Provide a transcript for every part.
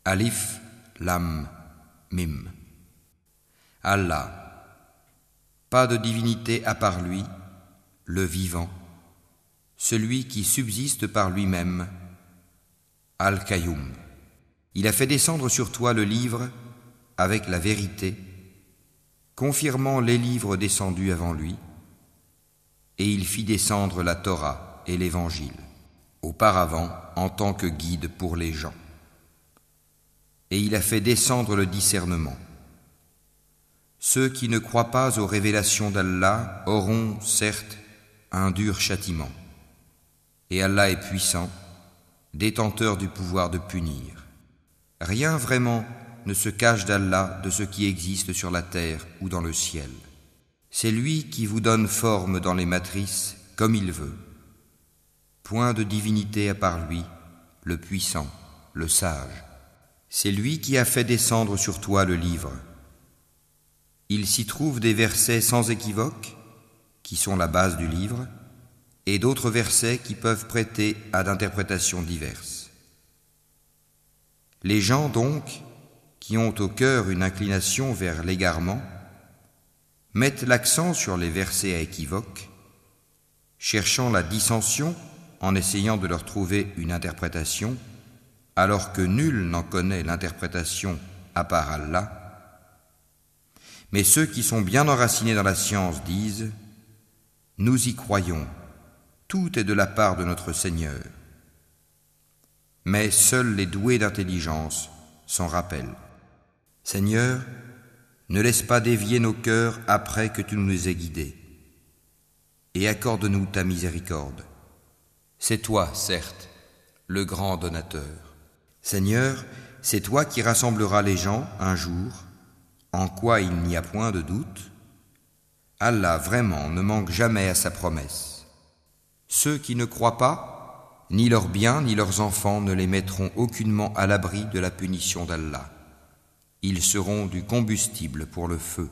Alif, Lam, Mim. Allah, pas de divinité à part lui, le vivant, celui qui subsiste par lui-même, Al-Qayyum. Il a fait descendre sur toi le livre avec la vérité, confirmant les livres descendus avant lui, et il fit descendre la Torah et l'Évangile, auparavant en tant que guide pour les gens. Et il a fait descendre le discernement. Ceux qui ne croient pas aux révélations d'Allah auront, certes, un dur châtiment. Et Allah est puissant, détenteur du pouvoir de punir. Rien vraiment ne se cache d'Allah de ce qui existe sur la terre ou dans le ciel. C'est lui qui vous donne forme dans les matrices comme il veut. Point de divinité à part lui, le puissant, le sage. C'est lui qui a fait descendre sur toi le livre. Il s'y trouve des versets sans équivoque, qui sont la base du livre, et d'autres versets qui peuvent prêter à d'interprétations diverses. Les gens donc, qui ont au cœur une inclination vers l'égarement, mettent l'accent sur les versets à équivoque, cherchant la dissension en essayant de leur trouver une interprétation, alors que nul n'en connaît l'interprétation à part Allah. Mais ceux qui sont bien enracinés dans la science disent « Nous y croyons, tout est de la part de notre Seigneur. » Mais seuls les doués d'intelligence s'en rappellent. Seigneur, ne laisse pas dévier nos cœurs après que tu nous aies guidés, et accorde-nous ta miséricorde. C'est toi, certes, le grand donateur. Seigneur, c'est toi qui rassembleras les gens un jour, en quoi il n'y a point de doute. Allah vraiment ne manque jamais à sa promesse. Ceux qui ne croient pas, ni leurs biens ni leurs enfants ne les mettront aucunement à l'abri de la punition d'Allah. Ils seront du combustible pour le feu,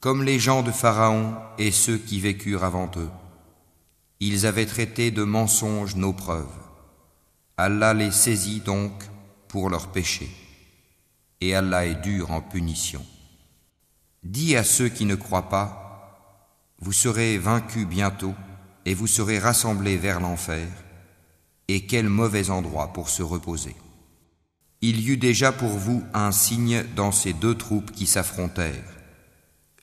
comme les gens de Pharaon et ceux qui vécurent avant eux. Ils avaient traité de mensonges nos preuves. Allah les saisit donc pour leurs péchés, et Allah est dur en punition. Dis à ceux qui ne croient pas, vous serez vaincus bientôt, et vous serez rassemblés vers l'enfer, et quel mauvais endroit pour se reposer. Il y eut déjà pour vous un signe dans ces deux troupes qui s'affrontèrent.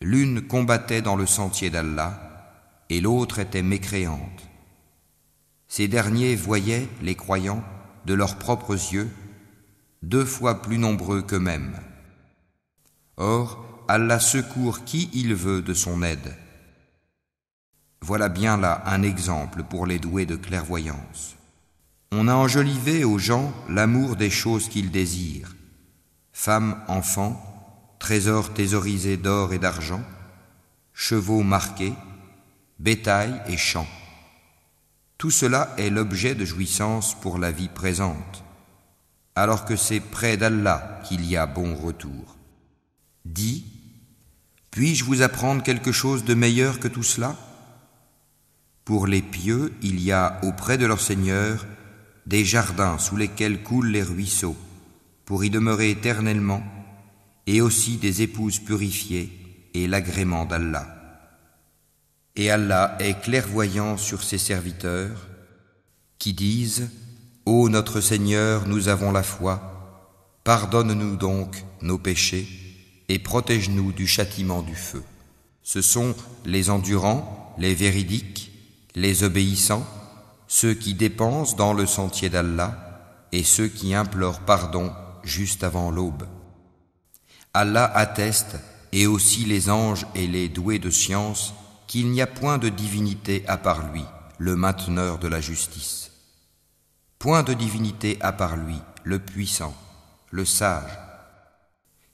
L'une combattait dans le sentier d'Allah, et l'autre était mécréante. Ces derniers voyaient, les croyants, de leurs propres yeux, 2 fois plus nombreux qu'eux-mêmes. Or, Allah secourt qui il veut de son aide. Voilà bien là un exemple pour les doués de clairvoyance. On a enjolivé aux gens l'amour des choses qu'ils désirent, femmes, enfants, trésors thésaurisés d'or et d'argent, chevaux marqués, bétail et champs. Tout cela est l'objet de jouissance pour la vie présente, alors que c'est près d'Allah qu'il y a bon retour. Dis, puis-je vous apprendre quelque chose de meilleur que tout cela ? Pour les pieux, il y a auprès de leur Seigneur des jardins sous lesquels coulent les ruisseaux, pour y demeurer éternellement, et aussi des épouses purifiées et l'agrément d'Allah. Et Allah est clairvoyant sur ses serviteurs, qui disent « Ô notre Seigneur, nous avons la foi, pardonne-nous donc nos péchés, et protège-nous du châtiment du feu. » Ce sont les endurants, les véridiques, les obéissants, ceux qui dépensent dans le sentier d'Allah et ceux qui implorent pardon juste avant l'aube. Allah atteste, et aussi les anges et les doués de science, qu'il n'y a point de divinité à part lui, le mainteneur de la justice. Point de divinité à part lui, le puissant, le sage.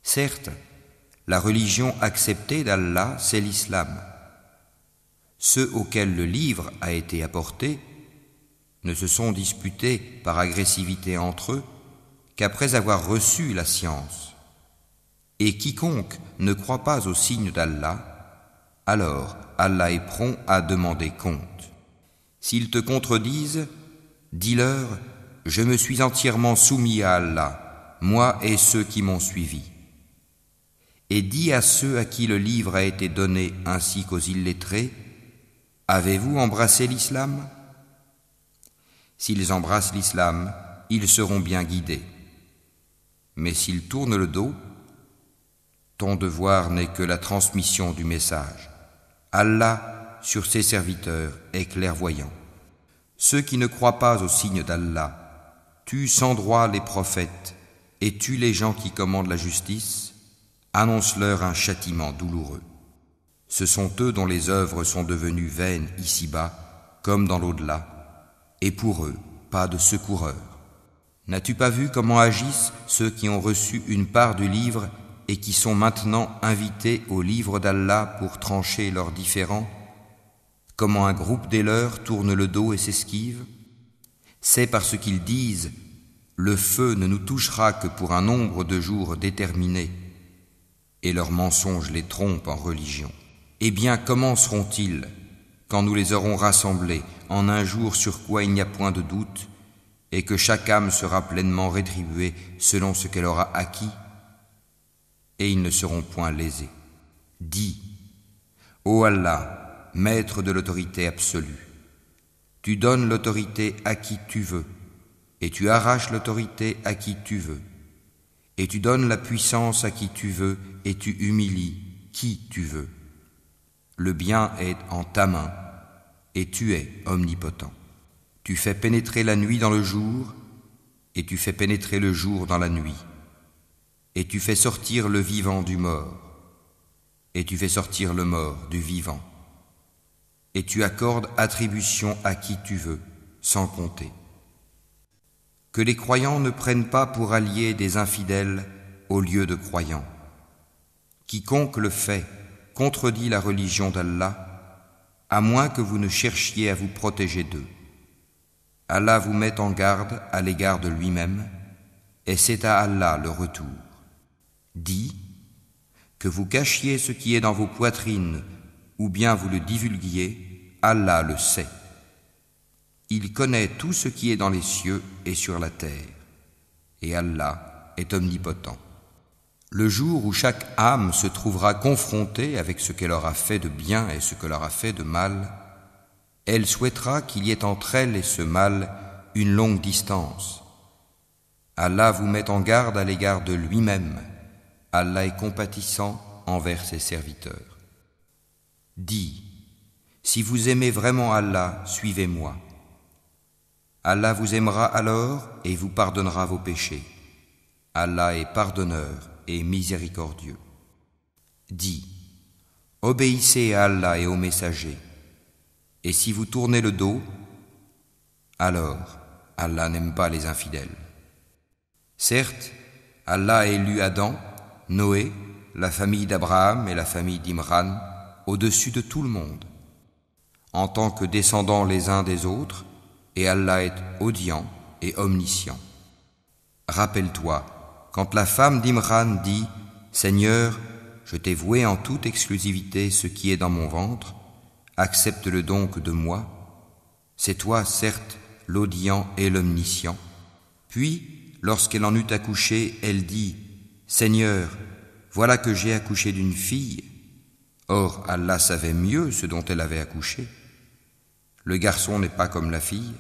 Certes, la religion acceptée d'Allah, c'est l'islam. Ceux auxquels le livre a été apporté ne se sont disputés par agressivité entre eux qu'après avoir reçu la science. Et quiconque ne croit pas au signe d'Allah, alors Allah est prompt à demander compte. S'ils te contredisent, dis-leur « Je me suis entièrement soumis à Allah, moi et ceux qui m'ont suivi. Et dis à ceux à qui le livre a été donné ainsi qu'aux illettrés, avez-vous embrassé l'islam ? S'ils embrassent l'islam, ils seront bien guidés. Mais s'ils tournent le dos, ton devoir n'est que la transmission du message. Allah, sur ses serviteurs, est clairvoyant. Ceux qui ne croient pas aux signes d'Allah tuent sans droit les prophètes et tuent les gens qui commandent la justice, annonce-leur un châtiment douloureux. Ce sont eux dont les œuvres sont devenues vaines ici-bas, comme dans l'au-delà, et pour eux, pas de secoureurs. N'as-tu pas vu comment agissent ceux qui ont reçu une part du livre et qui sont maintenant invités au livre d'Allah pour trancher leurs différends? Comment un groupe des leurs tourne le dos et s'esquive? C'est parce qu'ils disent « Le feu ne nous touchera que pour un nombre de jours déterminé » et leurs mensonges les trompent en religion. Eh bien, comment seront-ils quand nous les aurons rassemblés en un jour sur quoi il n'y a point de doute et que chaque âme sera pleinement rétribuée selon ce qu'elle aura acquis, et ils ne seront point lésés. Dis, ô Allah, maître de l'autorité absolue, tu donnes l'autorité à qui tu veux, et tu arraches l'autorité à qui tu veux, et tu donnes la puissance à qui tu veux, et tu humilies qui tu veux. Le bien est en ta main, et tu es omnipotent. Tu fais pénétrer la nuit dans le jour, et tu fais pénétrer le jour dans la nuit. Et tu fais sortir le vivant du mort, et tu fais sortir le mort du vivant. Et tu accordes attribution à qui tu veux, sans compter. Que les croyants ne prennent pas pour alliés des infidèles au lieu de croyants. Quiconque le fait contredit la religion d'Allah, à moins que vous ne cherchiez à vous protéger d'eux. Allah vous met en garde à l'égard de lui-même, et c'est à Allah le retour. Dis, que vous cachiez ce qui est dans vos poitrines, ou bien vous le divulguiez, Allah le sait. Il connaît tout ce qui est dans les cieux et sur la terre, et Allah est omnipotent. Le jour où chaque âme se trouvera confrontée avec ce qu'elle aura fait de bien et ce qu'elle aura fait de mal, elle souhaitera qu'il y ait entre elle et ce mal une longue distance. Allah vous met en garde à l'égard de lui-même. Allah est compatissant envers ses serviteurs. Dis, si vous aimez vraiment Allah, suivez-moi. Allah vous aimera alors et vous pardonnera vos péchés. Allah est pardonneur et miséricordieux. Dis, obéissez à Allah et aux messagers. Et si vous tournez le dos, alors Allah n'aime pas les infidèles. Certes, Allah a élu Adam, Noé, la famille d'Abraham et la famille d'Imran au-dessus de tout le monde, en tant que descendants les uns des autres, et Allah est audient et omniscient. Rappelle-toi, quand la femme d'Imran dit « Seigneur, je t'ai voué en toute exclusivité ce qui est dans mon ventre, accepte-le donc de moi. C'est toi, certes, l'audient et l'omniscient. » Puis, lorsqu'elle en eut accouché, elle dit « Seigneur, voilà que j'ai accouché d'une fille. » Or, Allah savait mieux ce dont elle avait accouché. Le garçon n'est pas comme la fille.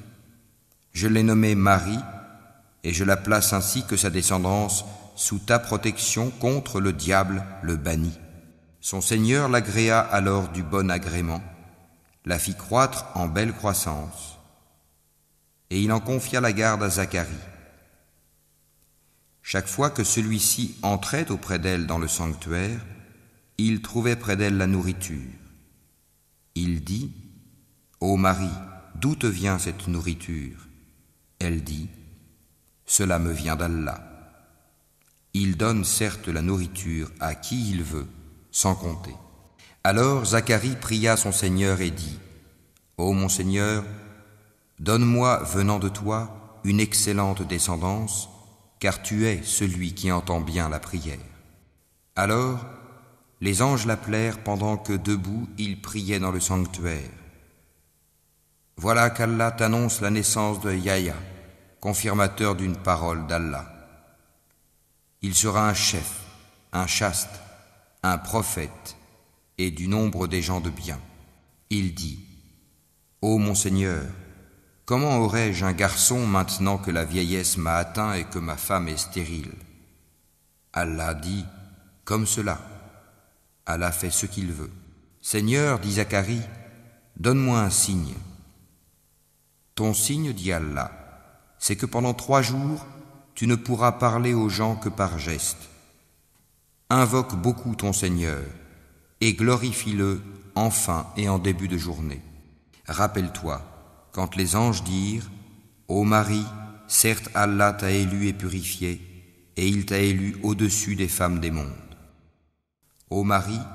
Je l'ai nommée Marie, et je la place ainsi que sa descendance sous ta protection contre le diable, le banni. Son Seigneur l'agréa alors du bon agrément, la fit croître en belle croissance, et il en confia la garde à Zacharie. Chaque fois que celui-ci entrait auprès d'elle dans le sanctuaire, il trouvait près d'elle la nourriture. Il dit, « Ô Marie, d'où te vient cette nourriture ?» Elle dit, « Cela me vient d'Allah. » Il donne certes la nourriture à qui il veut, sans compter. Alors Zacharie pria son Seigneur et dit, « Ô mon Seigneur, donne-moi, venant de toi, une excellente descendance, car tu es celui qui entend bien la prière. » Alors, les anges l'appelèrent pendant que debout il priait dans le sanctuaire. Voilà qu'Allah t'annonce la naissance de Yahya, confirmateur d'une parole d'Allah. Il sera un chef, un chaste, un prophète, et du nombre des gens de bien. Il dit, Ô mon Seigneur, comment aurais-je un garçon maintenant que la vieillesse m'a atteint et que ma femme est stérile? Allah dit, comme cela. Allah fait ce qu'il veut. Seigneur, dit Zacharie, donne-moi un signe. Ton signe, dit Allah, c'est que pendant 3 jours, tu ne pourras parler aux gens que par geste. Invoque beaucoup ton Seigneur et glorifie-le en fin et en début de journée. Rappelle-toi, quand les anges dirent, Ô Marie, certes Allah t'a élu et purifié, et il t'a élu au-dessus des femmes des mondes. Ô Marie,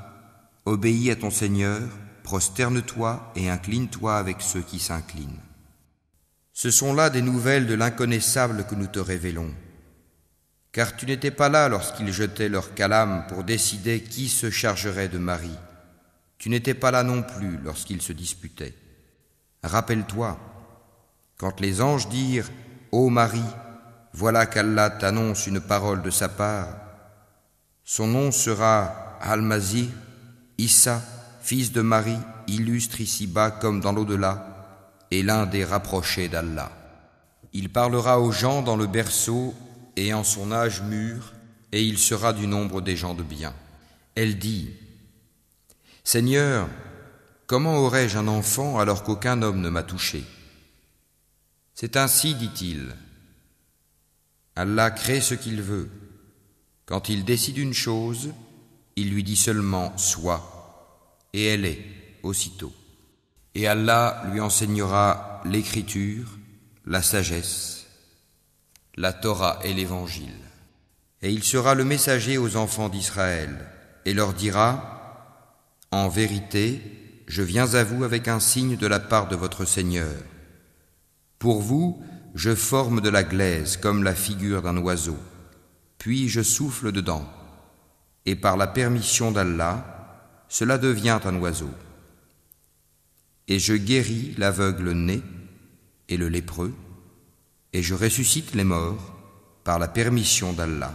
obéis à ton Seigneur, prosterne-toi et incline-toi avec ceux qui s'inclinent. Ce sont là des nouvelles de l'inconnaissable que nous te révélons. Car tu n'étais pas là lorsqu'ils jetaient leur calame pour décider qui se chargerait de Marie. Tu n'étais pas là non plus lorsqu'ils se disputaient. Rappelle-toi, quand les anges dirent « Ô Marie, voilà qu'Allah t'annonce une parole de sa part. Son nom sera Al-Masih, Issa, fils de Marie, illustre ici-bas comme dans l'au-delà, et l'un des rapprochés d'Allah. Il parlera aux gens dans le berceau et en son âge mûr, et il sera du nombre des gens de bien. » Elle dit, « Seigneur, comment aurais-je un enfant alors qu'aucun homme ne m'a touché? C'est ainsi, dit-il. Allah crée ce qu'il veut. Quand il décide une chose, il lui dit seulement « sois » et elle est aussitôt. Et Allah lui enseignera l'écriture, la sagesse, la Torah et l'Évangile. Et il sera le messager aux enfants d'Israël et leur dira « En vérité, je viens à vous avec un signe de la part de votre Seigneur. Pour vous, je forme de la glaise comme la figure d'un oiseau, puis je souffle dedans, et par la permission d'Allah, cela devient un oiseau. Et je guéris l'aveugle né et le lépreux, et je ressuscite les morts par la permission d'Allah.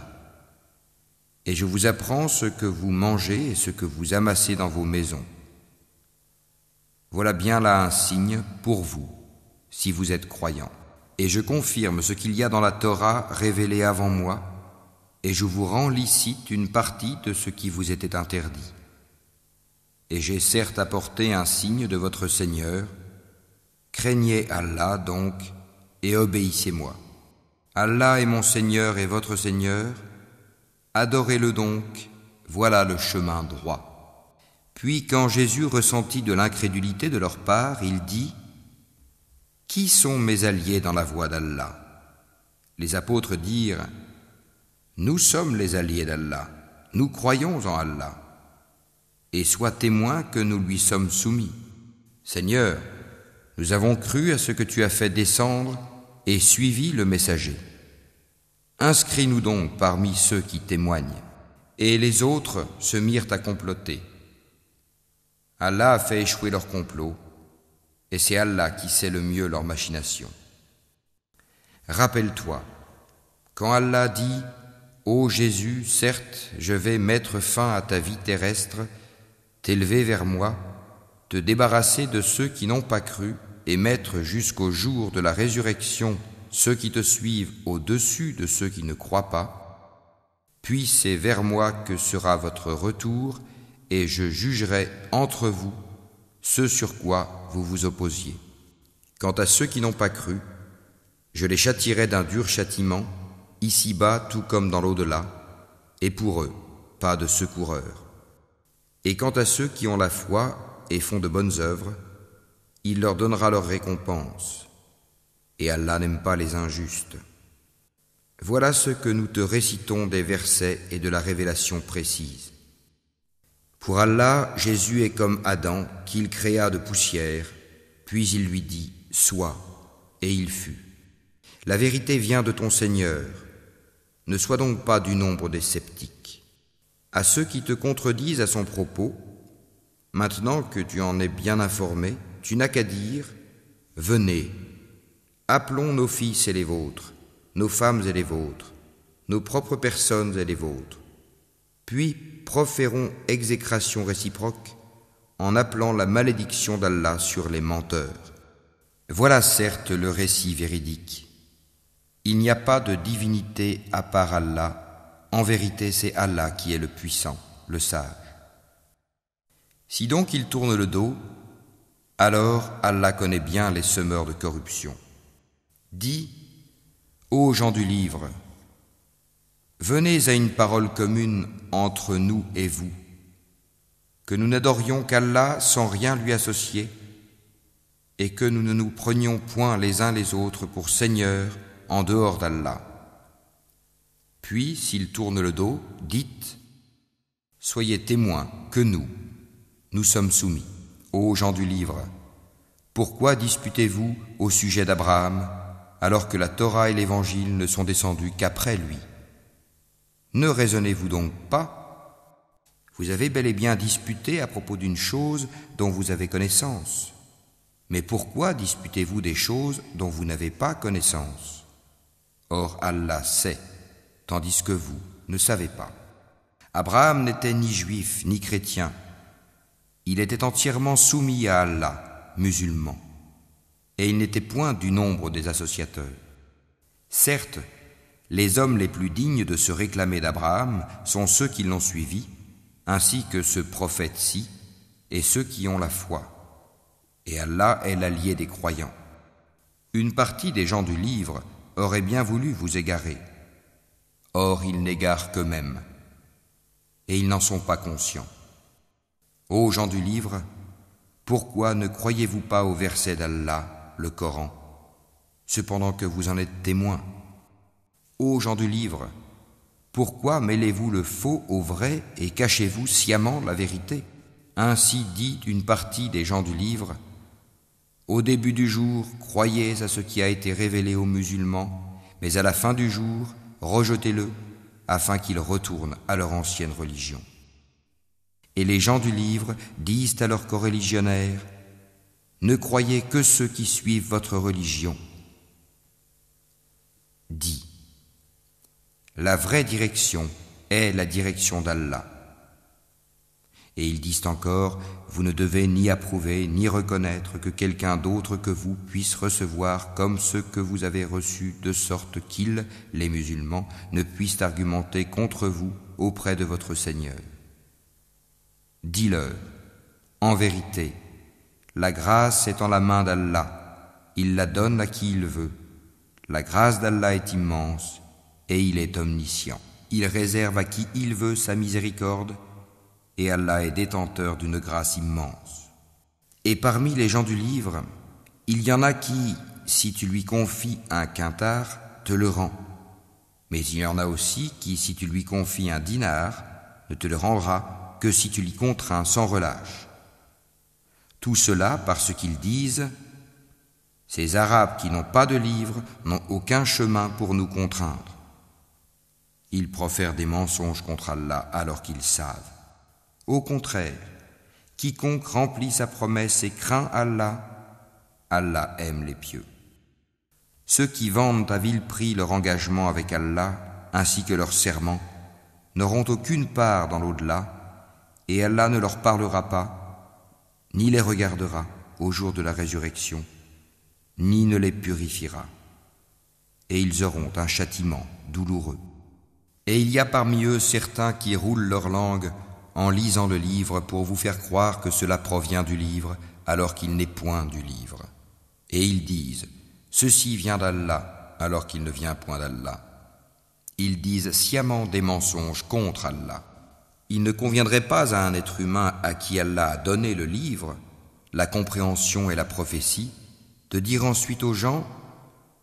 Et je vous apprends ce que vous mangez et ce que vous amassez dans vos maisons. Voilà bien là un signe pour vous, si vous êtes croyants. Et je confirme ce qu'il y a dans la Torah révélée avant moi, et je vous rends licite une partie de ce qui vous était interdit. Et j'ai certes apporté un signe de votre Seigneur. Craignez Allah donc, et obéissez-moi. Allah est mon Seigneur et votre Seigneur, adorez-le donc, voilà le chemin droit. » Puis quand Jésus ressentit de l'incrédulité de leur part, il dit « Qui sont mes alliés dans la voie d'Allah ?» Les apôtres dirent « Nous sommes les alliés d'Allah, nous croyons en Allah, et sois témoin que nous lui sommes soumis. Seigneur, nous avons cru à ce que tu as fait descendre et suivi le messager. Inscris-nous donc parmi ceux qui témoignent. » Et les autres se mirent à comploter. Allah a fait échouer leur complot, et c'est Allah qui sait le mieux leurs machinations. Rappelle-toi, quand Allah dit « Ô Jésus, certes, je vais mettre fin à ta vie terrestre, t'élever vers moi, te débarrasser de ceux qui n'ont pas cru et mettre jusqu'au jour de la résurrection ceux qui te suivent au-dessus de ceux qui ne croient pas, puis c'est vers moi que sera votre retour et je jugerai entre vous ce sur quoi vous vous opposiez. Quant à ceux qui n'ont pas cru, je les châtierai d'un dur châtiment, ici-bas tout comme dans l'au-delà, et pour eux, pas de secoureur. Et quant à ceux qui ont la foi et font de bonnes œuvres, il leur donnera leur récompense. Et Allah n'aime pas les injustes. Voilà ce que nous te récitons des versets et de la révélation précise. Pour Allah, Jésus est comme Adam, qu'il créa de poussière, puis il lui dit « Sois », et il fut. La vérité vient de ton Seigneur. Ne sois donc pas du nombre des sceptiques. À ceux qui te contredisent à son propos, maintenant que tu en es bien informé, tu n'as qu'à dire « Venez, appelons nos fils et les vôtres, nos femmes et les vôtres, nos propres personnes et les vôtres. Puis proférons exécration réciproque en appelant la malédiction d'Allah sur les menteurs. Voilà certes le récit véridique. Il n'y a pas de divinité à part Allah. En vérité, c'est Allah qui est le puissant, le sage. Si donc ils tournent le dos, alors Allah connaît bien les semeurs de corruption. Dis, ô gens du livre, venez à une parole commune entre nous et vous, que nous n'adorions qu'Allah sans rien lui associer, et que nous ne nous prenions point les uns les autres pour seigneurs en dehors d'Allah. Puis, s'ils tournent le dos, dites, soyez témoins que nous sommes soumis. Ô gens du livre, pourquoi disputez-vous au sujet d'Abraham, alors que la Torah et l'Évangile ne sont descendus qu'après lui? Ne raisonnez-vous donc pas? Vous avez bel et bien disputé à propos d'une chose dont vous avez connaissance. Mais pourquoi disputez-vous des choses dont vous n'avez pas connaissance? Or Allah sait, tandis que vous ne savez pas. Abraham n'était ni juif ni chrétien. Il était entièrement soumis à Allah, musulman, et il n'était point du nombre des associateurs. Certes, les hommes les plus dignes de se réclamer d'Abraham sont ceux qui l'ont suivi, ainsi que ce prophète-ci, et ceux qui ont la foi. Et Allah est l'allié des croyants. Une partie des gens du livre aurait bien voulu vous égarer. Or, ils n'égarent qu'eux-mêmes, et ils n'en sont pas conscients. Ô gens du livre, pourquoi ne croyez-vous pas au verset d'Allah, le Coran, cependant que vous en êtes témoins? Ô gens du livre, pourquoi mêlez-vous le faux au vrai et cachez-vous sciemment la vérité? Ainsi dit une partie des gens du livre, au début du jour, croyez à ce qui a été révélé aux musulmans, mais à la fin du jour, rejetez-le, afin qu'ils retournent à leur ancienne religion. Et les gens du livre disent à leurs coreligionnaires, ne croyez que ceux qui suivent votre religion. Dis, la vraie direction est la direction d'Allah. Et ils disent encore, vous ne devez ni approuver ni reconnaître que quelqu'un d'autre que vous puisse recevoir comme ce que vous avez reçu, de sorte qu'ils, les musulmans, ne puissent argumenter contre vous auprès de votre Seigneur. Dis-leur, en vérité, la grâce est en la main d'Allah, il la donne à qui il veut. La grâce d'Allah est immense et il est omniscient. Il réserve à qui il veut sa miséricorde, et Allah est détenteur d'une grâce immense. Et parmi les gens du livre, il y en a qui, si tu lui confies un quintard, te le rend. Mais il y en a aussi qui, si tu lui confies un dinar, ne te le rendra que si tu l'y contrains sans relâche. Tout cela parce qu'ils disent, ces Arabes qui n'ont pas de livre n'ont aucun chemin pour nous contraindre. Ils profèrent des mensonges contre Allah alors qu'ils savent. Au contraire, quiconque remplit sa promesse et craint Allah, Allah aime les pieux. Ceux qui vendent à vil prix leur engagement avec Allah, ainsi que leur serment, n'auront aucune part dans l'au-delà, et Allah ne leur parlera pas, ni les regardera au jour de la résurrection, ni ne les purifiera. Et ils auront un châtiment douloureux. Et il y a parmi eux certains qui roulent leur langue en lisant le livre pour vous faire croire que cela provient du livre, alors qu'il n'est point du livre. Et ils disent, ceci vient d'Allah, alors qu'il ne vient point d'Allah. Ils disent sciemment des mensonges contre Allah. Il ne conviendrait pas à un être humain à qui Allah a donné le livre, la compréhension et la prophétie, de dire ensuite aux gens,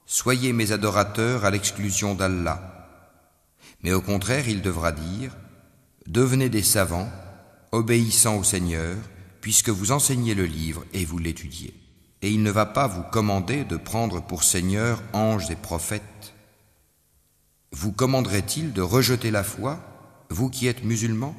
soyez mes adorateurs à l'exclusion d'Allah. Mais au contraire, il devra dire, devenez des savants, obéissant au Seigneur, puisque vous enseignez le livre et vous l'étudiez. Et il ne va pas vous commander de prendre pour Seigneur anges et prophètes. Vous commanderait-il de rejeter la foi, vous qui êtes musulmans?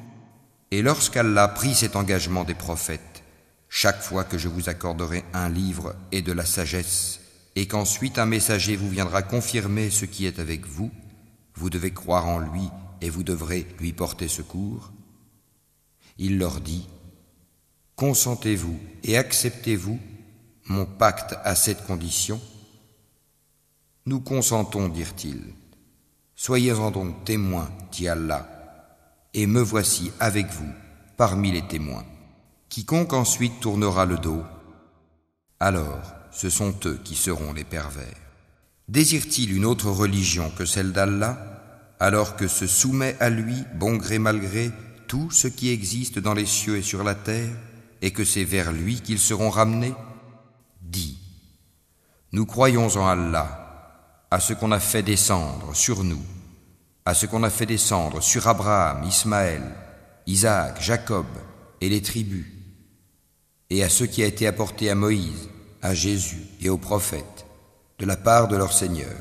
Et lorsqu'Allah prit cet engagement des prophètes, chaque fois que je vous accorderai un livre et de la sagesse, et qu'ensuite un messager vous viendra confirmer ce qui est avec vous, vous devez croire en lui et vous devrez lui porter secours. Il leur dit, consentez-vous et acceptez-vous mon pacte à cette condition? Nous consentons, dirent-ils. Soyez-en donc témoins, dit Allah, et me voici avec vous parmi les témoins. Quiconque ensuite tournera le dos, alors ce sont eux qui seront les pervers. Désire-t-il une autre religion que celle d'Allah, alors que se soumet à lui, bon gré mal gré, tout ce qui existe dans les cieux et sur la terre, et que c'est vers lui qu'ils seront ramenés? Dis, nous croyons en Allah, à ce qu'on a fait descendre sur nous, à ce qu'on a fait descendre sur Abraham, Ismaël, Isaac, Jacob et les tribus, et à ce qui a été apporté à Moïse, à Jésus et aux prophètes, de la part de leur Seigneur.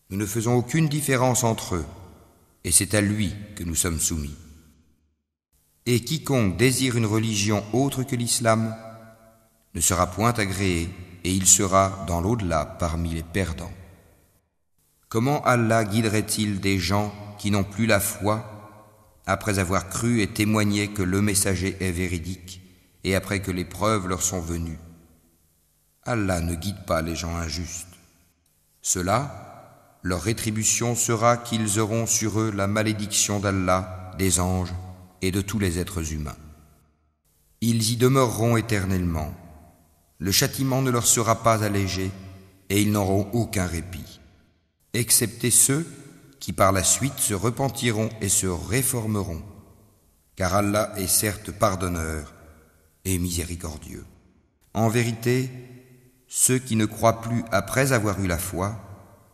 Nous ne faisons aucune différence entre eux, et c'est à lui que nous sommes soumis. Et quiconque désire une religion autre que l'islam ne sera point agréé, et il sera dans l'au-delà parmi les perdants. Comment Allah guiderait-il des gens qui n'ont plus la foi après avoir cru et témoigné que le messager est véridique et après que les preuves leur sont venues? Allah ne guide pas les gens injustes. Cela, leur rétribution sera qu'ils auront sur eux la malédiction d'Allah, des anges et de tous les êtres humains. Ils y demeureront éternellement. Le châtiment ne leur sera pas allégé et ils n'auront aucun répit, excepté ceux qui par la suite se repentiront et se réformeront, car Allah est certes pardonneur et miséricordieux. En vérité, ceux qui ne croient plus après avoir eu la foi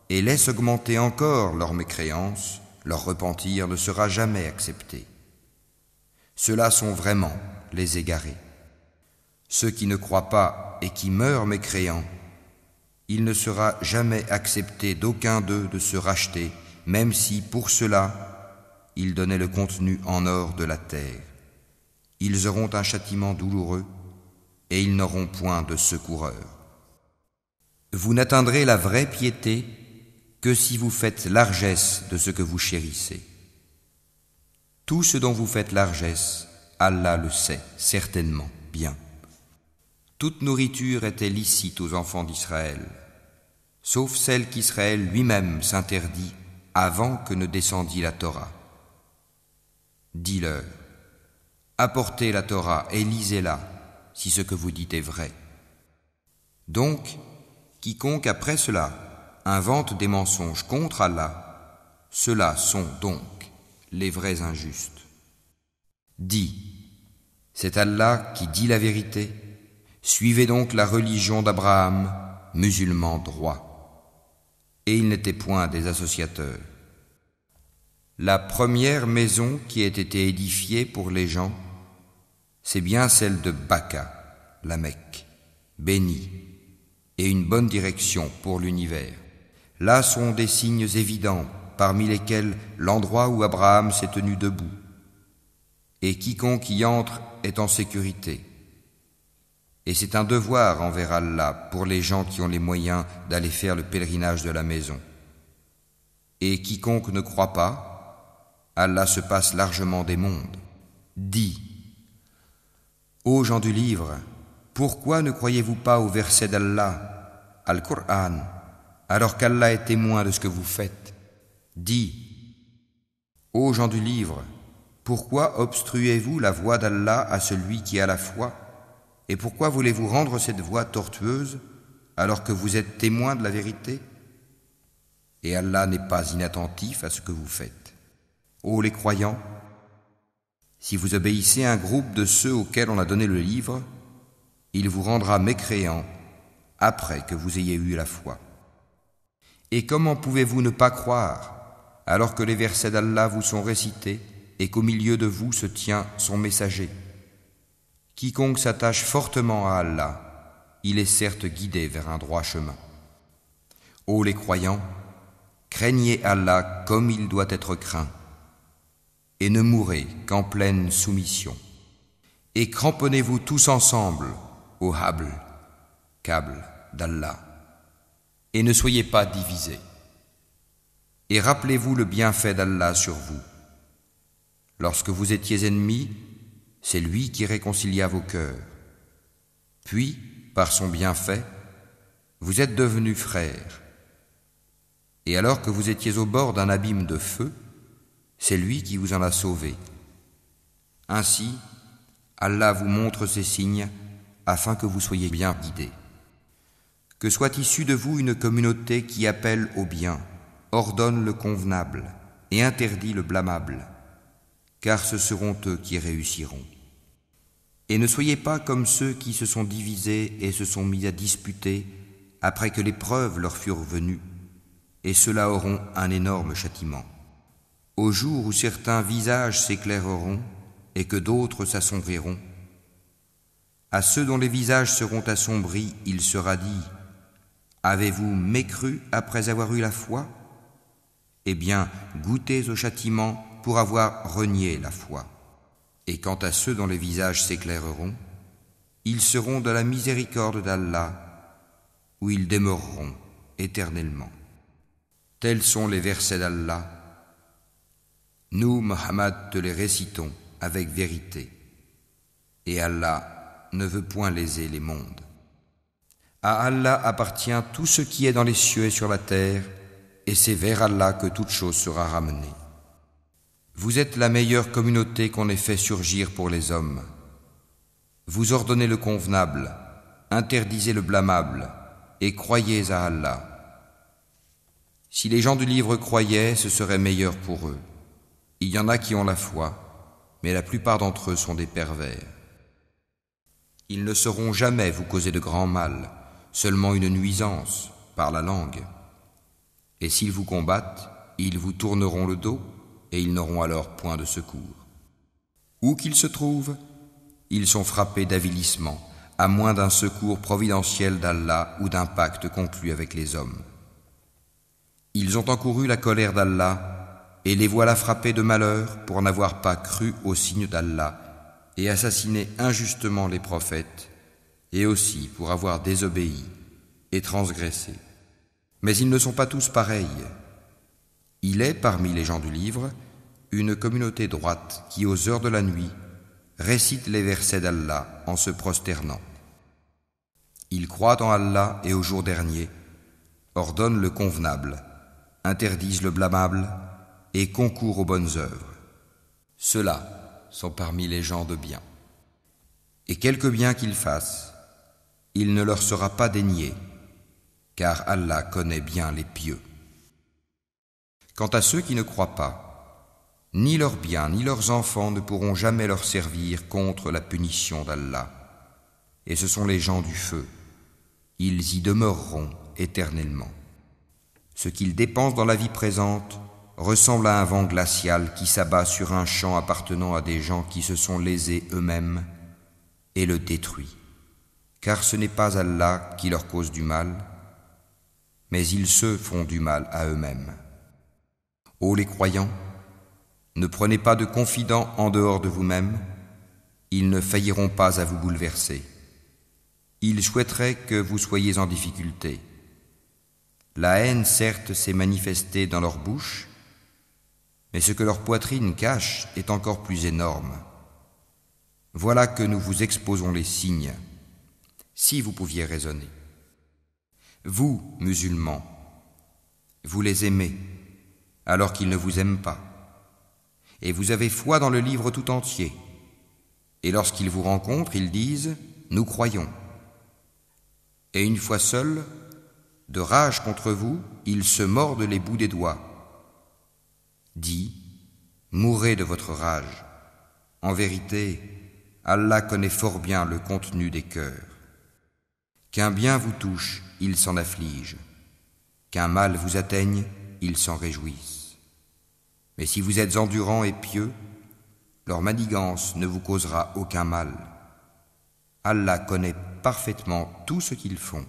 et laissent augmenter encore leur mécréance, leur repentir ne sera jamais accepté. Ceux-là sont vraiment les égarés. Ceux qui ne croient pas et qui meurent mécréants, il ne sera jamais accepté d'aucun d'eux de se racheter, même si pour cela ils donnaient le contenu en or de la terre. Ils auront un châtiment douloureux et ils n'auront point de secoureur. Vous n'atteindrez la vraie piété que si vous faites largesse de ce que vous chérissez. Tout ce dont vous faites largesse, Allah le sait certainement bien. Toute nourriture était licite aux enfants d'Israël, sauf celle qu'Israël lui-même s'interdit avant que ne descendît la Torah. Dis-leur, apportez la Torah et lisez-la, si ce que vous dites est vrai. Donc, quiconque après cela invente des mensonges contre Allah, ceux-là sont donc les vrais injustes. Dis, c'est Allah qui dit la vérité. Suivez donc la religion d'Abraham, musulman droit. Et il n'était point des associateurs. La première maison qui ait été édifiée pour les gens, c'est bien celle de Bakka, la Mecque, bénie, et une bonne direction pour l'univers. Là sont des signes évidents, parmi lesquels l'endroit où Abraham s'est tenu debout. Et quiconque y entre est en sécurité. Et c'est un devoir envers Allah pour les gens qui ont les moyens d'aller faire le pèlerinage de la maison. Et quiconque ne croit pas, Allah se passe largement des mondes. Dis, ô gens du livre, pourquoi ne croyez-vous pas au verset d'Allah, Al-Qur'an, alors qu'Allah est témoin de ce que vous faites? Dis, ô gens du livre, pourquoi obstruez-vous la voie d'Allah à celui qui a la foi? Et pourquoi voulez-vous rendre cette voie tortueuse alors que vous êtes témoin de la vérité? Et Allah n'est pas inattentif à ce que vous faites. Ô les croyants, si vous obéissez à un groupe de ceux auxquels on a donné le livre, il vous rendra mécréants après que vous ayez eu la foi. Et comment pouvez-vous ne pas croire alors que les versets d'Allah vous sont récités et qu'au milieu de vous se tient son messager? Quiconque s'attache fortement à Allah, il est certes guidé vers un droit chemin. Ô les croyants, craignez Allah comme il doit être craint, et ne mourrez qu'en pleine soumission. Et cramponnez-vous tous ensemble au habl, câble d'Allah, et ne soyez pas divisés. Et rappelez-vous le bienfait d'Allah sur vous. Lorsque vous étiez ennemis, c'est lui qui réconcilia vos cœurs. Puis, par son bienfait, vous êtes devenus frères. Et alors que vous étiez au bord d'un abîme de feu, c'est lui qui vous en a sauvés. Ainsi, Allah vous montre ces signes afin que vous soyez bien guidés. Que soit issue de vous une communauté qui appelle au bien, ordonne le convenable et interdit le blâmable, car ce seront eux qui réussiront. Et ne soyez pas comme ceux qui se sont divisés et se sont mis à disputer après que les preuves leur furent venues, et ceux-là auront un énorme châtiment. Au jour où certains visages s'éclaireront et que d'autres s'assombriront, à ceux dont les visages seront assombris, il sera dit : avez-vous mécru après avoir eu la foi ? Eh bien, goûtez au châtiment pour avoir renié la foi. Et quant à ceux dont les visages s'éclaireront, ils seront de la miséricorde d'Allah, où ils demeureront éternellement. Tels sont les versets d'Allah. Nous, Muhammad, te les récitons avec vérité. Et Allah ne veut point léser les mondes. À Allah appartient tout ce qui est dans les cieux et sur la terre, et c'est vers Allah que toute chose sera ramenée. Vous êtes la meilleure communauté qu'on ait fait surgir pour les hommes. Vous ordonnez le convenable, interdisez le blâmable, et croyez à Allah. Si les gens du livre croyaient, ce serait meilleur pour eux. Il y en a qui ont la foi, mais la plupart d'entre eux sont des pervers. Ils ne sauront jamais vous causer de grand mal, seulement une nuisance, par la langue. Et s'ils vous combattent, ils vous tourneront le dos, et ils n'auront alors point de secours. Où qu'ils se trouvent, ils sont frappés d'avilissement, à moins d'un secours providentiel d'Allah ou d'un pacte conclu avec les hommes. Ils ont encouru la colère d'Allah, et les voilà frappés de malheur pour n'avoir pas cru aux signes d'Allah et assassiné injustement les prophètes, et aussi pour avoir désobéi et transgressé. Mais ils ne sont pas tous pareils. Il est, parmi les gens du livre, une communauté droite qui, aux heures de la nuit, récite les versets d'Allah en se prosternant. Ils croient en Allah et au jour dernier, ordonnent le convenable, interdisent le blâmable et concourent aux bonnes œuvres. Ceux-là sont parmi les gens de bien. Et quelque bien qu'ils fassent, il ne leur sera pas dénié, car Allah connaît bien les pieux. Quant à ceux qui ne croient pas, ni leurs biens ni leurs enfants ne pourront jamais leur servir contre la punition d'Allah. Et ce sont les gens du feu. Ils y demeureront éternellement. Ce qu'ils dépensent dans la vie présente ressemble à un vent glacial qui s'abat sur un champ appartenant à des gens qui se sont lésés eux-mêmes et le détruit. Car ce n'est pas Allah qui leur cause du mal, mais ils se font du mal à eux-mêmes. Ô les croyants, ne prenez pas de confidents en dehors de vous-même, ils ne failliront pas à vous bouleverser. Ils souhaiteraient que vous soyez en difficulté. La haine, certes, s'est manifestée dans leur bouche, mais ce que leur poitrine cache est encore plus énorme. Voilà que nous vous exposons les signes, si vous pouviez raisonner. Vous, musulmans, vous les aimez, alors qu'ils ne vous aiment pas. Et vous avez foi dans le livre tout entier. Et lorsqu'ils vous rencontrent, ils disent « Nous croyons ». Et une fois seuls, de rage contre vous, ils se mordent les bouts des doigts. Dis « Mourez de votre rage. En vérité, Allah connaît fort bien le contenu des cœurs. Qu'un bien vous touche, ils s'en affligent. Qu'un mal vous atteigne, ils s'en réjouissent. Mais si vous êtes endurants et pieux, leur manigance ne vous causera aucun mal. Allah connaît parfaitement tout ce qu'ils font.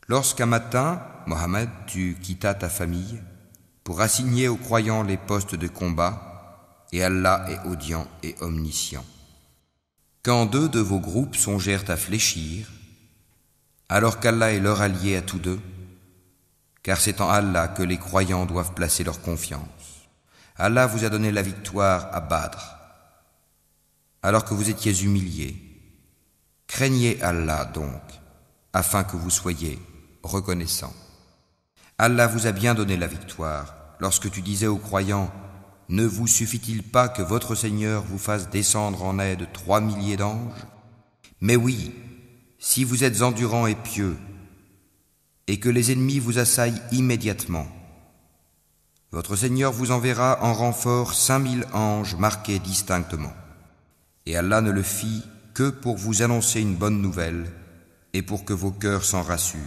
Lorsqu'un matin, Mohammed, tu quittas ta famille pour assigner aux croyants les postes de combat, et Allah est audient et omniscient. Quand deux de vos groupes songèrent à fléchir, alors qu'Allah est leur allié à tous deux, car c'est en Allah que les croyants doivent placer leur confiance. Allah vous a donné la victoire à Badr, alors que vous étiez humiliés. Craignez Allah donc, afin que vous soyez reconnaissants. Allah vous a bien donné la victoire, lorsque tu disais aux croyants, « Ne vous suffit-il pas que votre Seigneur vous fasse descendre en aide 3 milliers d'anges ? Mais oui, si vous êtes endurants et pieux, et que les ennemis vous assaillent immédiatement, votre Seigneur vous enverra en renfort 5000 anges marqués distinctement. Et Allah ne le fit que pour vous annoncer une bonne nouvelle et pour que vos cœurs s'en rassurent.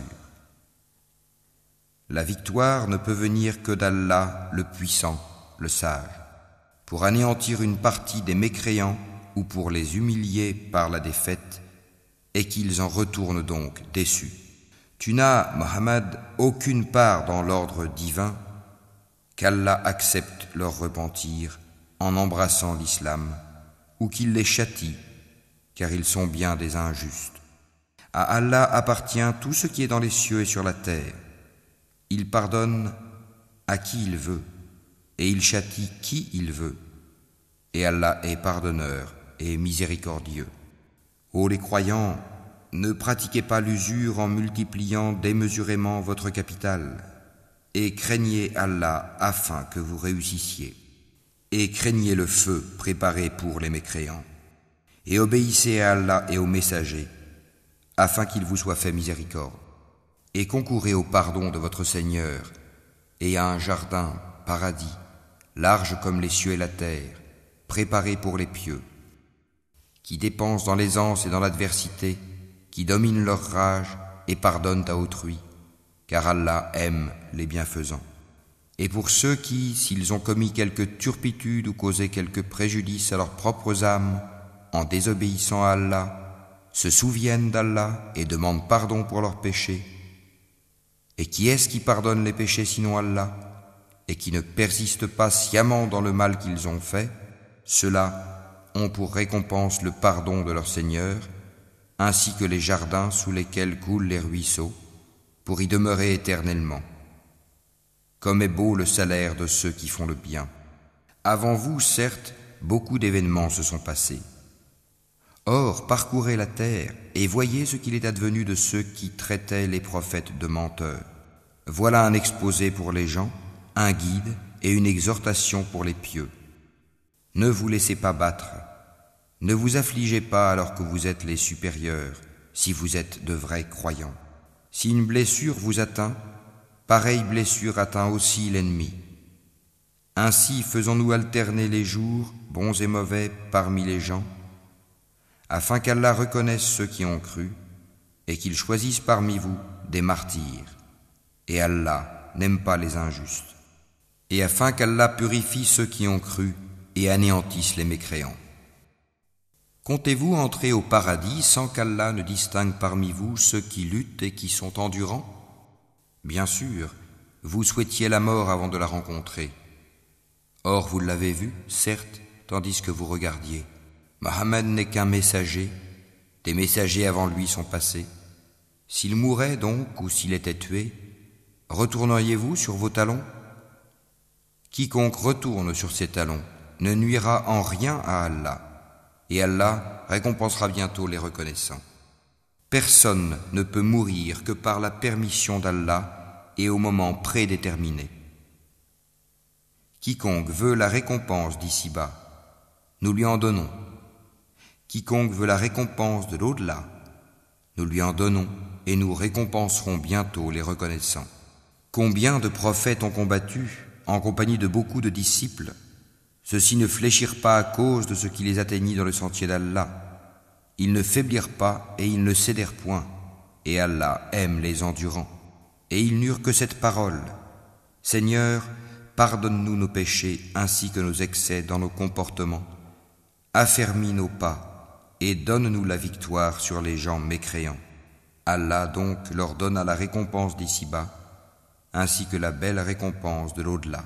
La victoire ne peut venir que d'Allah, le puissant, le sage, pour anéantir une partie des mécréants ou pour les humilier par la défaite, et qu'ils en retournent donc déçus. Tu n'as, Mohammed, aucune part dans l'ordre divin, qu'Allah accepte leur repentir en embrassant l'islam, ou qu'il les châtie, car ils sont bien des injustes. À Allah appartient tout ce qui est dans les cieux et sur la terre. Il pardonne à qui il veut, et il châtie qui il veut. Et Allah est pardonneur et miséricordieux. Ô les croyants, ne pratiquez pas l'usure en multipliant démesurément votre capital, et craignez Allah afin que vous réussissiez. Et craignez le feu préparé pour les mécréants. Et obéissez à Allah et aux messagers, afin qu'il vous soit fait miséricorde. Et concourez au pardon de votre Seigneur, et à un jardin, paradis, large comme les cieux et la terre, préparé pour les pieux, qui dépensent dans l'aisance et dans l'adversité, qui dominent leur rage et pardonnent à autrui, car Allah aime les bienfaisants. Et pour ceux qui, s'ils ont commis quelque turpitude ou causé quelque préjudice à leurs propres âmes, en désobéissant à Allah, se souviennent d'Allah et demandent pardon pour leurs péchés. Et qui est-ce qui pardonne les péchés sinon Allah, et qui ne persiste pas sciemment dans le mal qu'ils ont fait? Ceux-là ont pour récompense le pardon de leur Seigneur, ainsi que les jardins sous lesquels coulent les ruisseaux, pour y demeurer éternellement. Comme est beau le salaire de ceux qui font le bien. Avant vous, certes, beaucoup d'événements se sont passés. Or, parcourez la terre et voyez ce qu'il est advenu de ceux qui traitaient les prophètes de menteurs. Voilà un exposé pour les gens, un guide et une exhortation pour les pieux. Ne vous laissez pas battre. Ne vous affligez pas alors que vous êtes les supérieurs, si vous êtes de vrais croyants. Si une blessure vous atteint, pareille blessure atteint aussi l'ennemi. Ainsi faisons-nous alterner les jours, bons et mauvais, parmi les gens, afin qu'Allah reconnaisse ceux qui ont cru et qu'il choisisse parmi vous des martyrs. Et Allah n'aime pas les injustes. Et afin qu'Allah purifie ceux qui ont cru et anéantisse les mécréants. Comptez-vous entrer au paradis sans qu'Allah ne distingue parmi vous ceux qui luttent et qui sont endurants? Bien sûr, vous souhaitiez la mort avant de la rencontrer. Or vous l'avez vu, certes, tandis que vous regardiez. Mohammed n'est qu'un messager, des messagers avant lui sont passés. S'il mourait donc, ou s'il était tué, retourneriez-vous sur vos talons? Quiconque retourne sur ses talons ne nuira en rien à Allah, et Allah récompensera bientôt les reconnaissants. Personne ne peut mourir que par la permission d'Allah et au moment prédéterminé. Quiconque veut la récompense d'ici-bas, nous lui en donnons. Quiconque veut la récompense de l'au-delà, nous lui en donnons et nous récompenserons bientôt les reconnaissants. Combien de prophètes ont combattu en compagnie de beaucoup de disciples? Ceux-ci ne fléchirent pas à cause de ce qui les atteignit dans le sentier d'Allah. Ils ne faiblirent pas et ils ne cédèrent point. Et Allah aime les endurants. Et ils n'eurent que cette parole: Seigneur, pardonne-nous nos péchés ainsi que nos excès dans nos comportements. Affermis nos pas et donne-nous la victoire sur les gens mécréants. Allah donc leur donna la récompense d'ici-bas, ainsi que la belle récompense de l'au-delà.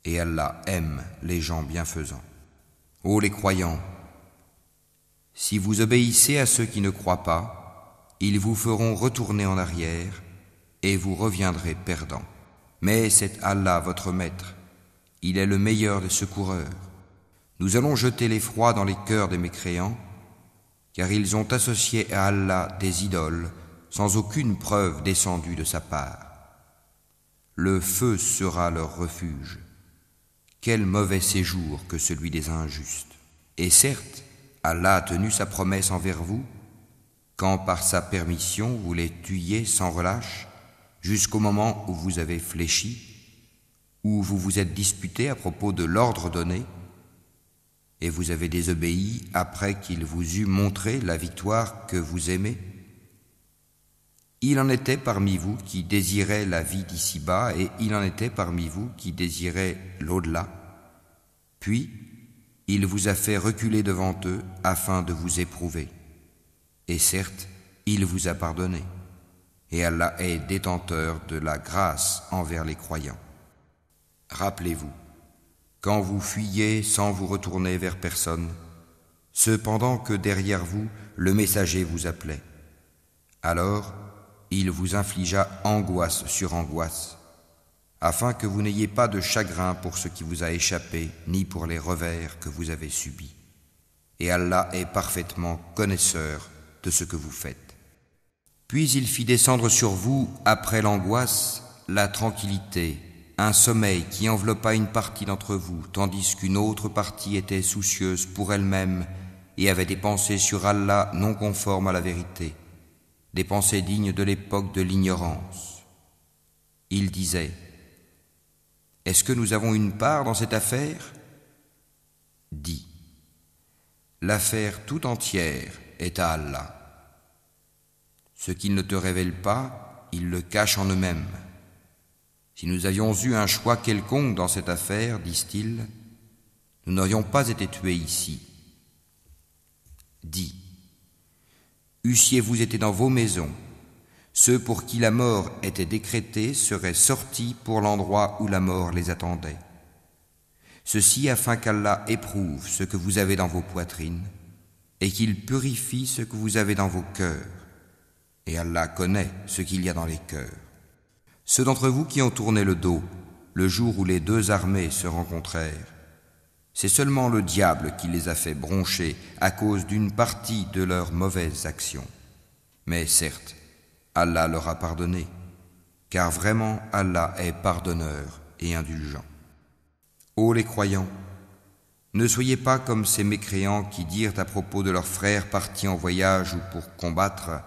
Et Allah aime les gens bienfaisants. Ô les croyants, si vous obéissez à ceux qui ne croient pas, ils vous feront retourner en arrière et vous reviendrez perdants. Mais c'est Allah votre maître, il est le meilleur des secoureurs. Nous allons jeter l'effroi dans les cœurs des mécréants, car ils ont associé à Allah des idoles sans aucune preuve descendue de sa part. Le feu sera leur refuge. Quel mauvais séjour que celui des injustes. Et certes, Allah a tenu sa promesse envers vous, quand par sa permission vous les tuiez sans relâche, jusqu'au moment où vous avez fléchi, où vous vous êtes disputé à propos de l'ordre donné, et vous avez désobéi après qu'il vous eût montré la victoire que vous aimez. Il en était parmi vous qui désiraient la vie d'ici-bas, et il en était parmi vous qui désiraient l'au-delà. Puis, il vous a fait reculer devant eux afin de vous éprouver. Et certes, il vous a pardonné. Et Allah est détenteur de la grâce envers les croyants. Rappelez-vous, quand vous fuyiez sans vous retourner vers personne, cependant que derrière vous, le messager vous appelait. Alors, il vous infligea angoisse sur angoisse, afin que vous n'ayez pas de chagrin pour ce qui vous a échappé, ni pour les revers que vous avez subis. Et Allah est parfaitement connaisseur de ce que vous faites. Puis il fit descendre sur vous, après l'angoisse, la tranquillité, un sommeil qui enveloppa une partie d'entre vous, tandis qu'une autre partie était soucieuse pour elle-même et avait des pensées sur Allah non conformes à la vérité, des pensées dignes de l'époque de l'ignorance. Il disait: est-ce que nous avons une part dans cette affaire ? Dis: l'affaire tout entière est à Allah. Ce qu'ils ne te révèlent pas, ils le cachent en eux-mêmes. Si nous avions eu un choix quelconque dans cette affaire, disent-ils, nous n'aurions pas été tués ici. Dis: eussiez-vous été dans vos maisons, ceux pour qui la mort était décrétée seraient sortis pour l'endroit où la mort les attendait. Ceci afin qu'Allah éprouve ce que vous avez dans vos poitrines et qu'il purifie ce que vous avez dans vos cœurs. Et Allah connaît ce qu'il y a dans les cœurs. Ceux d'entre vous qui ont tourné le dos le jour où les deux armées se rencontrèrent, c'est seulement le diable qui les a fait broncher à cause d'une partie de leurs mauvaises actions. Mais certes, Allah leur a pardonné, car vraiment Allah est pardonneur et indulgent. Ô les croyants, ne soyez pas comme ces mécréants qui dirent à propos de leurs frères partis en voyage ou pour combattre: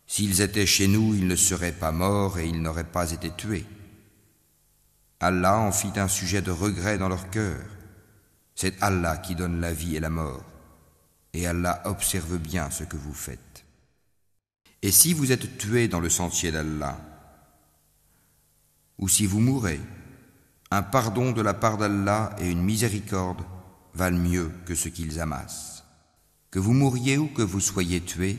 s'ils étaient chez nous, ils ne seraient pas morts et ils n'auraient pas été tués. Allah en fit un sujet de regret dans leur cœur. C'est Allah qui donne la vie et la mort, et Allah observe bien ce que vous faites. Et si vous êtes tués dans le sentier d'Allah, ou si vous mourrez, un pardon de la part d'Allah et une miséricorde valent mieux que ce qu'ils amassent. Que vous mouriez ou que vous soyez tués,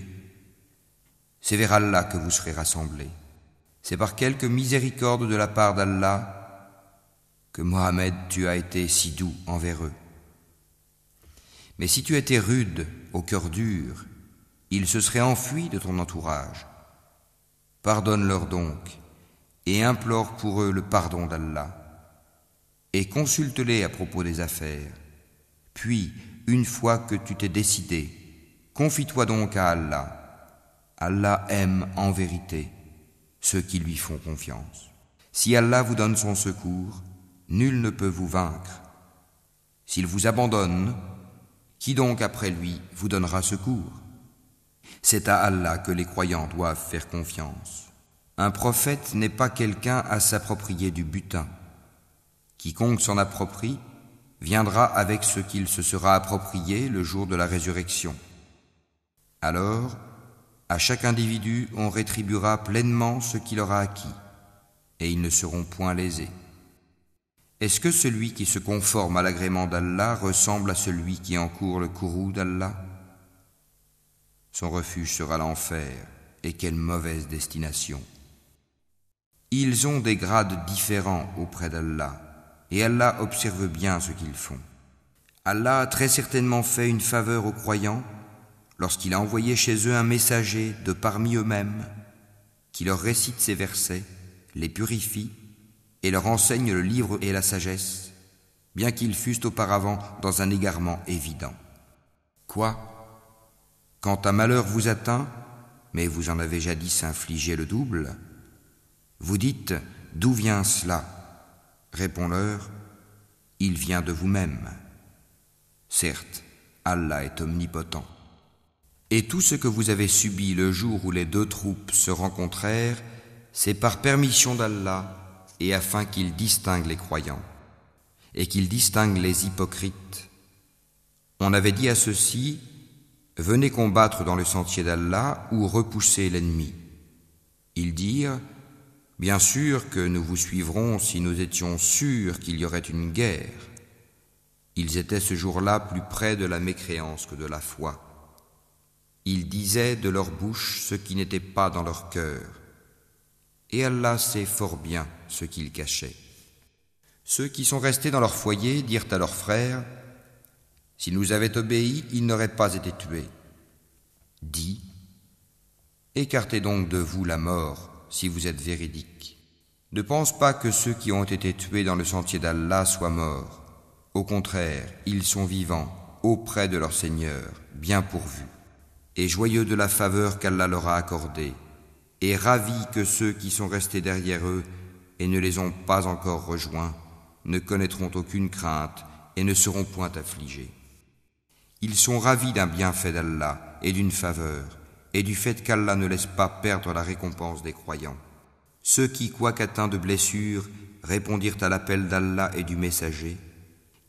c'est vers Allah que vous serez rassemblés. C'est par quelque miséricorde de la part d'Allah que Mohammed, tu as été si doux envers eux. Mais si tu étais rude, au cœur dur, ils se seraient enfuis de ton entourage. Pardonne-leur donc et implore pour eux le pardon d'Allah. Et consulte-les à propos des affaires. Puis, une fois que tu t'es décidé, confie-toi donc à Allah. Allah aime en vérité ceux qui lui font confiance. Si Allah vous donne son secours, nul ne peut vous vaincre. S'il vous abandonne, qui donc après lui vous donnera secours? C'est à Allah que les croyants doivent faire confiance. Un prophète n'est pas quelqu'un à s'approprier du butin. Quiconque s'en approprie viendra avec ce qu'il se sera approprié le jour de la résurrection. Alors, à chaque individu, on rétribuera pleinement ce qu'il aura acquis, et ils ne seront point lésés. Est-ce que celui qui se conforme à l'agrément d'Allah ressemble à celui qui encourt le courroux d'Allah? Son refuge sera l'enfer, et quelle mauvaise destination. Ils ont des grades différents auprès d'Allah, et Allah observe bien ce qu'ils font. Allah a très certainement fait une faveur aux croyants lorsqu'il a envoyé chez eux un messager de parmi eux-mêmes, qui leur récite ces versets, les purifie et leur enseigne le livre et la sagesse, bien qu'ils fussent auparavant dans un égarement évident. Quoi ? Quand un malheur vous atteint, mais vous en avez jadis infligé le double, vous dites « D'où vient cela ?» Réponds-leur « Il vient de vous-même. » Certes, Allah est omnipotent. Et tout ce que vous avez subi le jour où les deux troupes se rencontrèrent, c'est par permission d'Allah et afin qu'il distingue les croyants et qu'il distingue les hypocrites. On avait dit à ceux-ci, venez combattre dans le sentier d'Allah ou repoussez l'ennemi. Ils dirent, bien sûr que nous vous suivrons si nous étions sûrs qu'il y aurait une guerre. Ils étaient ce jour-là plus près de la mécréance que de la foi. Ils disaient de leur bouche ce qui n'était pas dans leur cœur. Et Allah sait fort bien ce qu'ils cachaient. Ceux qui sont restés dans leur foyer dirent à leurs frères, « S'ils nous avaient obéi, ils n'auraient pas été tués. » Dis, « Écartez donc de vous la mort si vous êtes véridiques. Ne pense pas que ceux qui ont été tués dans le sentier d'Allah soient morts. Au contraire, ils sont vivants auprès de leur Seigneur, bien pourvus, et joyeux de la faveur qu'Allah leur a accordée, et ravis que ceux qui sont restés derrière eux et ne les ont pas encore rejoints ne connaîtront aucune crainte et ne seront point affligés. Ils sont ravis d'un bienfait d'Allah et d'une faveur, et du fait qu'Allah ne laisse pas perdre la récompense des croyants. Ceux qui, quoiqu'atteints de blessures, répondirent à l'appel d'Allah et du messager,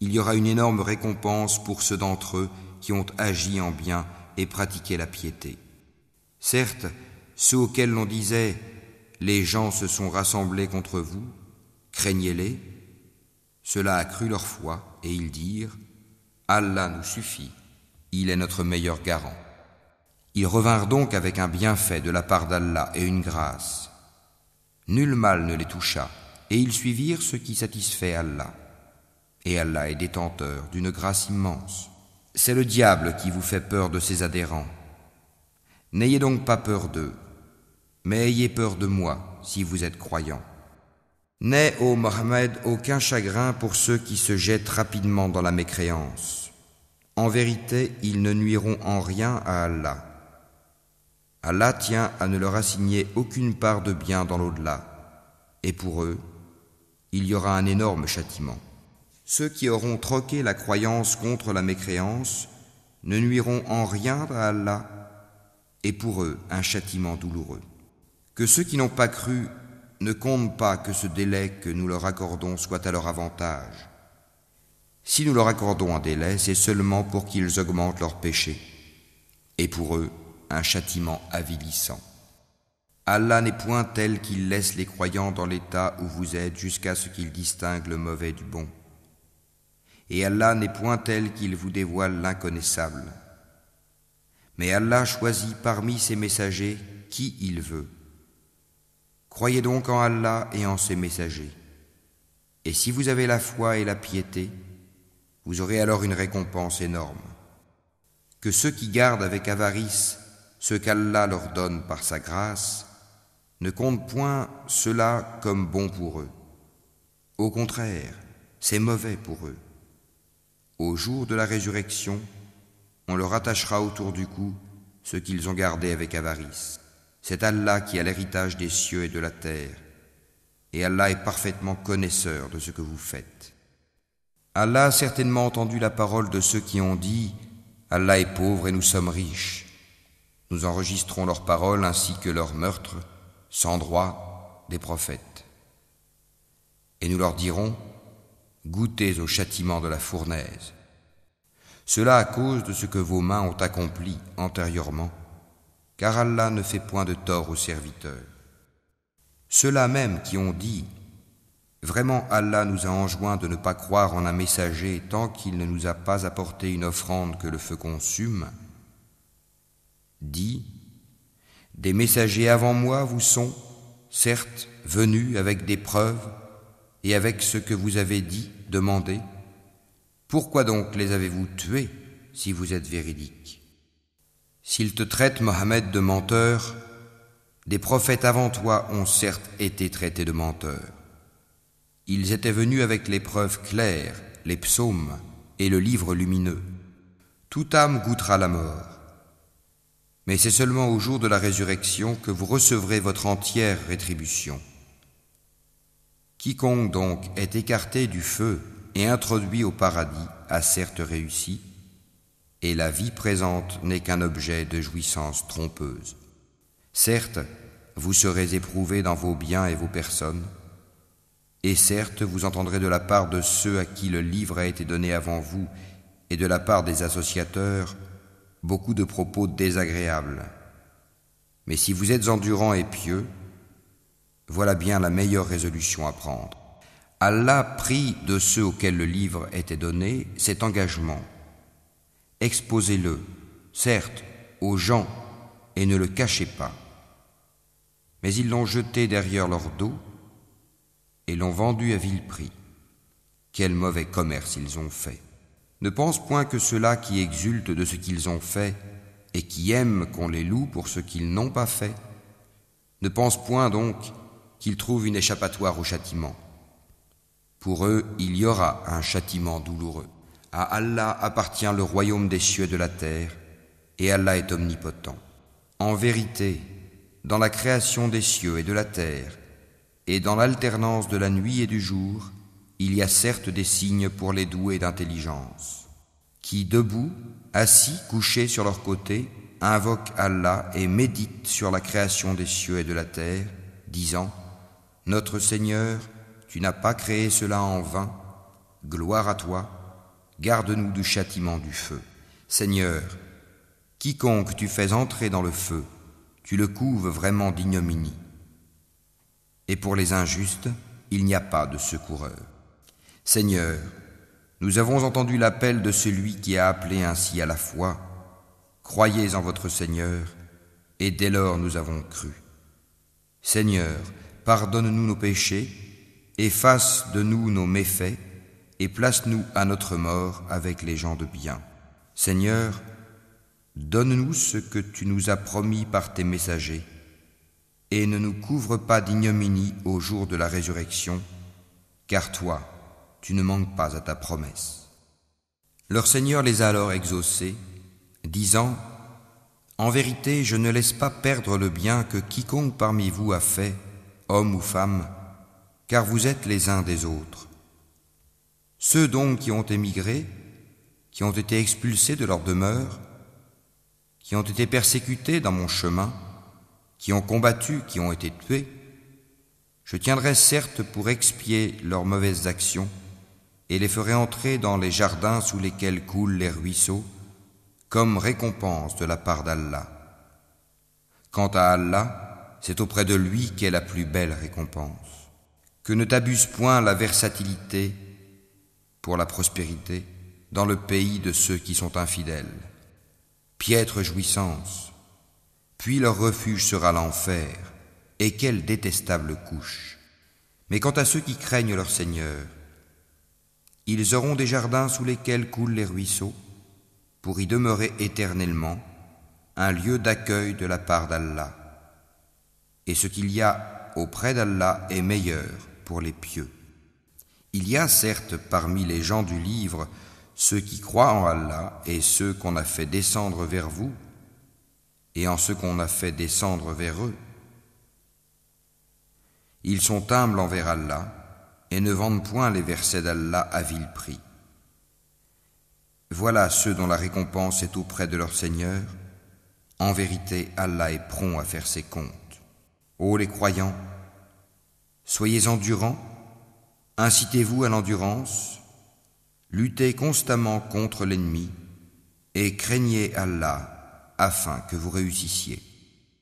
il y aura une énorme récompense pour ceux d'entre eux qui ont agi en bien et pratiqué la piété. Certes, ceux auxquels l'on disait « Les gens se sont rassemblés contre vous, craignez-les », cela accrut leur foi et ils dirent « Allah nous suffit, il est notre meilleur garant ». Ils revinrent donc avec un bienfait de la part d'Allah et une grâce. Nul mal ne les toucha et ils suivirent ce qui satisfait Allah. Et Allah est détenteur d'une grâce immense. C'est le diable qui vous fait peur de ses adhérents. N'ayez donc pas peur d'eux, mais ayez peur de moi si vous êtes croyants. N'aie, ô Mohammed, aucun chagrin pour ceux qui se jettent rapidement dans la mécréance. En vérité, ils ne nuiront en rien à Allah. Allah tient à ne leur assigner aucune part de bien dans l'au-delà, et pour eux, il y aura un énorme châtiment. Ceux qui auront troqué la croyance contre la mécréance ne nuiront en rien à Allah, et pour eux un châtiment douloureux. Que ceux qui n'ont pas cru ne comptent pas que ce délai que nous leur accordons soit à leur avantage. Si nous leur accordons un délai, c'est seulement pour qu'ils augmentent leurs péchés, et pour eux un châtiment avilissant. Allah n'est point tel qu'il laisse les croyants dans l'état où vous êtes jusqu'à ce qu'ils distinguent le mauvais du bon. Et Allah n'est point tel qu'il vous dévoile l'inconnaissable. Mais Allah choisit parmi ses messagers qui il veut. Croyez donc en Allah et en ses messagers. Et si vous avez la foi et la piété, vous aurez alors une récompense énorme. Que ceux qui gardent avec avarice ce qu'Allah leur donne par sa grâce ne comptent point cela comme bon pour eux. Au contraire, c'est mauvais pour eux. Au jour de la résurrection, on leur attachera autour du cou ce qu'ils ont gardé avec avarice. C'est Allah qui a l'héritage des cieux et de la terre, et Allah est parfaitement connaisseur de ce que vous faites. Allah a certainement entendu la parole de ceux qui ont dit « Allah est pauvre et nous sommes riches ». Nous enregistrons leurs paroles ainsi que leurs meurtres, sans droit, des prophètes. Et nous leur dirons « Goûtez au châtiment de la fournaise ». Cela à cause de ce que vos mains ont accompli antérieurement, car Allah ne fait point de tort aux serviteurs. Ceux-là même qui ont dit « Vraiment Allah nous a enjoint de ne pas croire en un messager tant qu'il ne nous a pas apporté une offrande que le feu consume » dit « Des messagers avant moi vous sont, certes, venus avec des preuves et avec ce que vous avez dit, demandé. Pourquoi donc les avez-vous tués si vous êtes véridiques ? S'ils te traitent, Mohammed, de menteur, Des prophètes avant toi ont certes été traités de menteurs. Ils étaient venus avec les preuves claires, les psaumes et le livre lumineux. Toute âme goûtera la mort. Mais c'est seulement au jour de la résurrection que vous recevrez votre entière rétribution. Quiconque donc est écarté du feu et introduit au paradis a certes réussi, et la vie présente n'est qu'un objet de jouissance trompeuse. Certes, vous serez éprouvés dans vos biens et vos personnes, et certes, vous entendrez de la part de ceux à qui le livre a été donné avant vous et de la part des associateurs beaucoup de propos désagréables. Mais si vous êtes endurants et pieux, voilà bien la meilleure résolution à prendre. Allah prit de ceux auxquels le livre était donné cet engagement. Exposez-le, certes, aux gens et ne le cachez pas. Mais ils l'ont jeté derrière leur dos et l'ont vendu à vil prix. Quel mauvais commerce ils ont fait. Ne pense point que ceux-là qui exultent de ce qu'ils ont fait et qui aiment qu'on les loue pour ce qu'ils n'ont pas fait, ne pense point donc qu'ils trouvent une échappatoire au châtiment. Pour eux, il y aura un châtiment douloureux. À Allah appartient le royaume des cieux et de la terre, et Allah est omnipotent. En vérité, dans la création des cieux et de la terre, et dans l'alternance de la nuit et du jour, il y a certes des signes pour les doués d'intelligence, qui, debout, assis, couchés sur leur côté, invoquent Allah et méditent sur la création des cieux et de la terre, disant « Notre Seigneur, tu n'as pas créé cela en vain, gloire à toi, garde-nous du châtiment du feu. Seigneur, quiconque tu fais entrer dans le feu, tu le couves vraiment d'ignominie. Et pour les injustes, il n'y a pas de secoureur. Seigneur, nous avons entendu l'appel de celui qui a appelé ainsi à la foi. Croyez en votre Seigneur, et dès lors nous avons cru. Seigneur, pardonne-nous nos péchés, efface de nous nos méfaits, et place-nous à notre mort avec les gens de bien. Seigneur, donne-nous ce que tu nous as promis par tes messagers, et ne nous couvre pas d'ignominie au jour de la résurrection, car toi, tu ne manques pas à ta promesse. Leur Seigneur les a alors exaucés, disant « En vérité, je ne laisse pas perdre le bien que quiconque parmi vous a fait, homme ou femme, car vous êtes les uns des autres. Ceux donc qui ont émigré, qui ont été expulsés de leur demeure, qui ont été persécutés dans mon chemin, qui ont combattu, qui ont été tués, je tiendrai certes pour expier leurs mauvaises actions et les ferai entrer dans les jardins sous lesquels coulent les ruisseaux, comme récompense de la part d'Allah. Quant à Allah, c'est auprès de lui qu'est la plus belle récompense. Que ne t'abuse point la versatilité pour la prospérité dans le pays de ceux qui sont infidèles. Piètre jouissance, puis leur refuge sera l'enfer, et quelle détestable couche. Mais quant à ceux qui craignent leur Seigneur, ils auront des jardins sous lesquels coulent les ruisseaux, pour y demeurer éternellement, un lieu d'accueil de la part d'Allah. Et ce qu'il y a auprès d'Allah est meilleur pour les pieux. Il y a certes parmi les gens du livre ceux qui croient en Allah et ceux qu'on a fait descendre vers vous, et en ceux qu'on a fait descendre vers eux. Ils sont humbles envers Allah et ne vendent point les versets d'Allah à vil prix. Voilà ceux dont la récompense est auprès de leur Seigneur. En vérité, Allah est prompt à faire ses comptes. Ô les croyants, soyez endurants, incitez-vous à l'endurance, luttez constamment contre l'ennemi et craignez Allah afin que vous réussissiez.